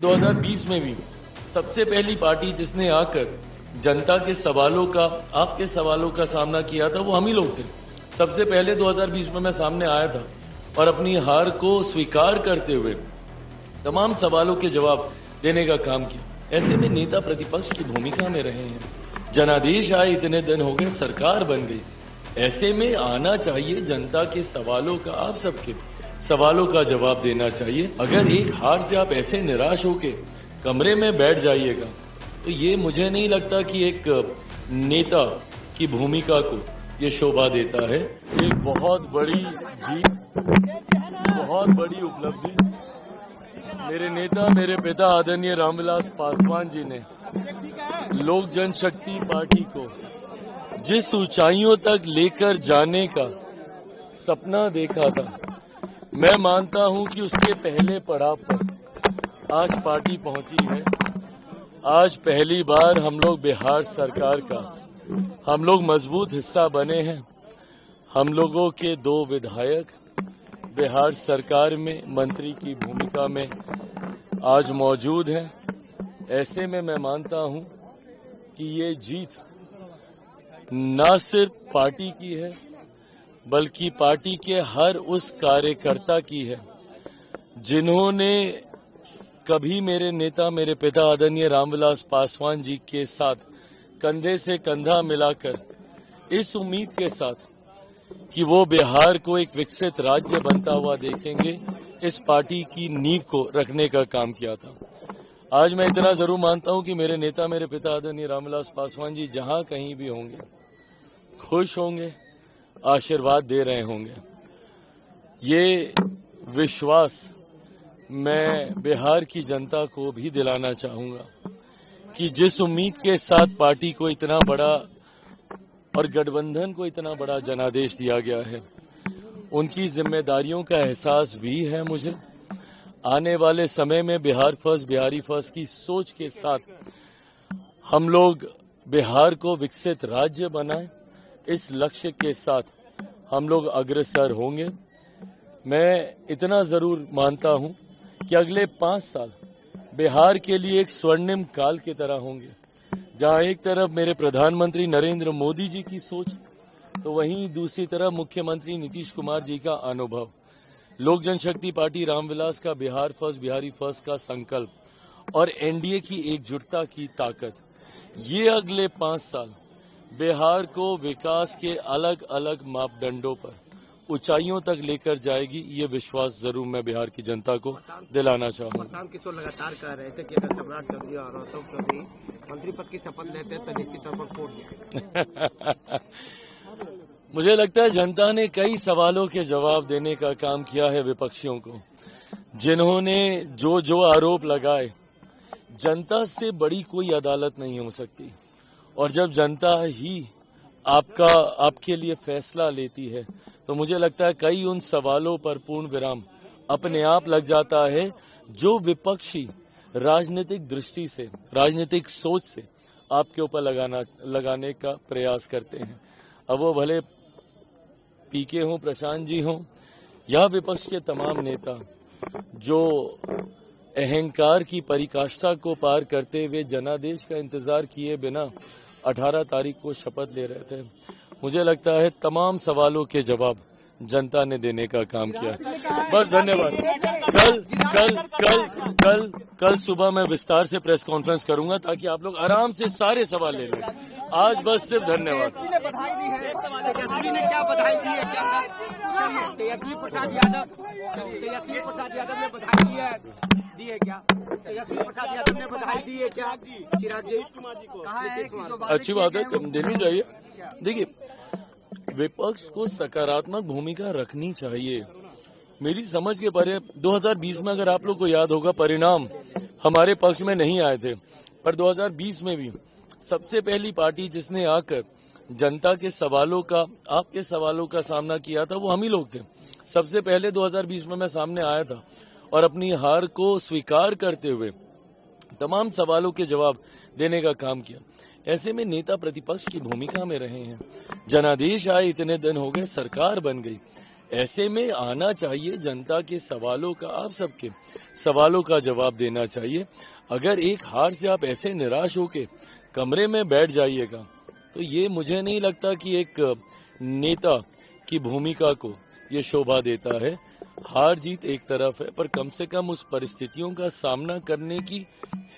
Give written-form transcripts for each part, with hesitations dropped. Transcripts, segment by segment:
2020 में भी सबसे पहली पार्टी जिसने आकर जनता के सवालों का, आपके सवालों का सामना किया था वो हम ही लोग थे। सबसे पहले 2020 में मैं सामने आया था और अपनी हार को स्वीकार करते हुए तमाम सवालों के जवाब देने का काम किया। ऐसे में नेता प्रतिपक्ष की भूमिका में रहे हैं। जनादेश आए, इतने दिन हो गए, सरकार बन गई। ऐसे में आना चाहिए, जनता के सवालों का, आप सबके सवालों का जवाब देना चाहिए। अगर एक हार से आप ऐसे निराश होके कमरे में बैठ जाइएगा तो ये मुझे नहीं लगता कि एक नेता की भूमिका को ये शोभा देता है। एक बहुत बड़ी जीत, बहुत बड़ी उपलब्धि मेरे नेता, मेरे पिता आदरणीय रामविलास पासवान जी ने लोक जनशक्ति पार्टी को जिस ऊंचाइयों तक लेकर जाने का सपना देखा था, मैं मानता हूं कि उसके पहले पड़ाव पर आज पार्टी पहुंची है। आज पहली बार हम लोग बिहार सरकार का हम लोग मजबूत हिस्सा बने हैं। हम लोगों के 2 विधायक बिहार सरकार में मंत्री की भूमिका में आज मौजूद हैं। ऐसे में मैं मानता हूं कि ये जीत न सिर्फ पार्टी की है बल्कि पार्टी के हर उस कार्यकर्ता की है जिन्होंने कभी मेरे नेता, मेरे पिता आदरणीय रामविलास पासवान जी के साथ कंधे से कंधा मिलाकर इस उम्मीद के साथ कि वो बिहार को एक विकसित राज्य बनता हुआ देखेंगे, इस पार्टी की नींव को रखने का काम किया था। आज मैं इतना जरूर मानता हूं कि मेरे नेता, मेरे पिता आदरणीय रामविलास पासवान जी जहां कहीं भी होंगे, खुश होंगे, आशीर्वाद दे रहे होंगे। ये विश्वास मैं बिहार की जनता को भी दिलाना चाहूंगा कि जिस उम्मीद के साथ पार्टी को इतना बड़ा और गठबंधन को इतना बड़ा जनादेश दिया गया है, उनकी जिम्मेदारियों का एहसास भी है मुझे। आने वाले समय में बिहार फर्स्ट, बिहारी फर्स्ट की सोच के साथ हम लोग बिहार को विकसित राज्य बनाएं, इस लक्ष्य के साथ हम लोग अग्रसर होंगे। मैं इतना जरूर मानता हूं कि अगले 5 साल बिहार के लिए एक स्वर्णिम काल की तरह होंगे, जहां एक तरफ मेरे प्रधानमंत्री नरेंद्र मोदी जी की सोच तो वहीं दूसरी तरफ मुख्यमंत्री नीतीश कुमार जी का अनुभव, लोक जनशक्ति पार्टी रामविलास का बिहार फर्स्ट, बिहारी फर्स्ट का संकल्प और एनडीए की एकजुटता की ताकत, ये अगले 5 साल बिहार को विकास के अलग अलग मापदंडों पर ऊंचाइयों तक लेकर जाएगी। ये विश्वास जरूर मैं बिहार की जनता को दिलाना चाहूंगा। प्रशांत किशोर लगातार कह रहे थे कि अगर सम्राट चौधरी और अशोक चौधरी मंत्री पद की शपथ लेते हैं तो निश्चित तौर पर फोड़ दिया। मुझे लगता है जनता ने कई सवालों के जवाब देने का काम किया है विपक्षियों को, जिन्होंने जो जो आरोप लगाए। जनता से बड़ी कोई अदालत नहीं हो सकती और जब जनता ही आपके लिए फैसला लेती है तो मुझे लगता है कई उन सवालों पर पूर्ण विराम अपने आप लग जाता है जो विपक्षी राजनीतिक दृष्टि से, राजनीतिक सोच से आपके ऊपर लगाने का प्रयास करते हैं। अब वो भले पीके हों, प्रशांत जी हों या विपक्ष के तमाम नेता जो अहंकार की परिकाष्ठा को पार करते हुए जनादेश का इंतजार किए बिना 18 तारीख को शपथ ले रहे थे। मुझे लगता है तमाम सवालों के जवाब जनता ने देने का काम किया। बस धन्यवाद। कल सुबह मैं विस्तार से प्रेस कॉन्फ्रेंस करूंगा ताकि आप लोग आराम से सारे सवाल ले लें। आज बस सिर्फ धन्यवाद। तेजस्वी ने क्या बधाई दी है? क्या तेजस्वी प्रसाद यादव ने बधाई दी है क्या? तेजस्वी प्रसाद यादव ने बधाई दी है क्या? चिराग कुमार जी को कहा है कि अच्छी बात है, देनी चाहिए। देखिए, विपक्ष को सकारात्मक भूमिका रखनी चाहिए। मेरी समझ के परे 2020 में अगर आप लोग को याद होगा, परिणाम हमारे पक्ष में नहीं आए थे, पर 2020 में भी सबसे पहली पार्टी जिसने आकर जनता के सवालों का, आपके सवालों का सामना किया था वो हम ही लोग थे। सबसे पहले 2020 में मैं सामने आया था और अपनी हार को स्वीकार करते हुए तमाम सवालों के जवाब देने का काम किया। ऐसे में नेता प्रतिपक्ष की भूमिका में रहे हैं। जनादेश आए, इतने दिन हो गए, सरकार बन गई। ऐसे में आना चाहिए, जनता के सवालों का, आप सबके सवालों का जवाब देना चाहिए। अगर एक हार से आप ऐसे निराश होके कमरे में बैठ जाइएगा तो ये मुझे नहीं लगता कि एक नेता की भूमिका को ये शोभा देता है। हार जीत एक तरफ है, पर कम से कम उस परिस्थितियों का सामना करने की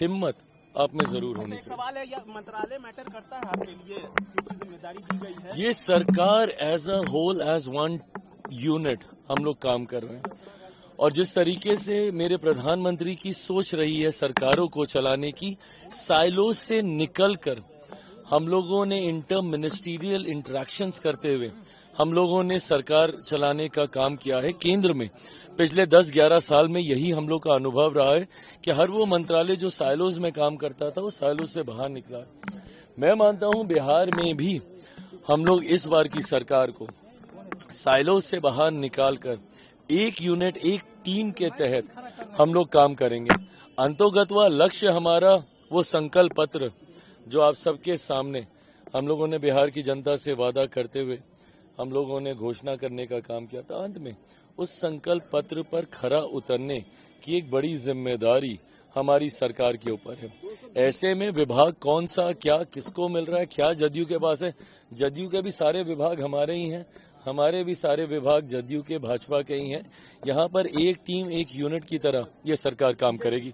हिम्मत आप में जरूर होनी चाहिए। सवाल है, यह मंत्रालय मैटर करता है आपके लिए क्योंकि जिम्मेदारी दी गई है? ये सरकार as a whole, as one unit हम लोग काम कर रहे हैं, और जिस तरीके से मेरे प्रधानमंत्री की सोच रही है सरकारों को चलाने की, साइलोज से निकलकर हम लोगों ने इंटर मिनिस्टीरियल इंटरेक्शंस करते हुए हम लोगों ने सरकार चलाने का काम किया है। केंद्र में पिछले 10-11 साल में यही हम लोग का अनुभव रहा है कि हर वो मंत्रालय जो साइलोज में काम करता था वो साइलोज से बाहर निकला। मैं मानता हूं बिहार में भी हम लोग इस बार की सरकार को साइलोज से बाहर निकालकर एक यूनिट, एक टीम के तहत हम लोग काम करेंगे। अंतोगत्वा लक्ष्य हमारा वो संकल्प पत्र जो आप सबके सामने हम लोगों ने बिहार की जनता से वादा करते हुए हम लोगों ने घोषणा करने का काम किया था, अंत में उस संकल्प पत्र पर खरा उतरने की एक बड़ी जिम्मेदारी हमारी सरकार के ऊपर है। ऐसे में विभाग कौन सा, क्या किसको मिल रहा है, क्या जदयू के पास है? जदयू के भी सारे विभाग हमारे ही हैं, हमारे भी सारे विभाग जदयू के, भाजपा के ही हैं। यहाँ पर एक टीम, एक यूनिट की तरह ये सरकार काम करेगी।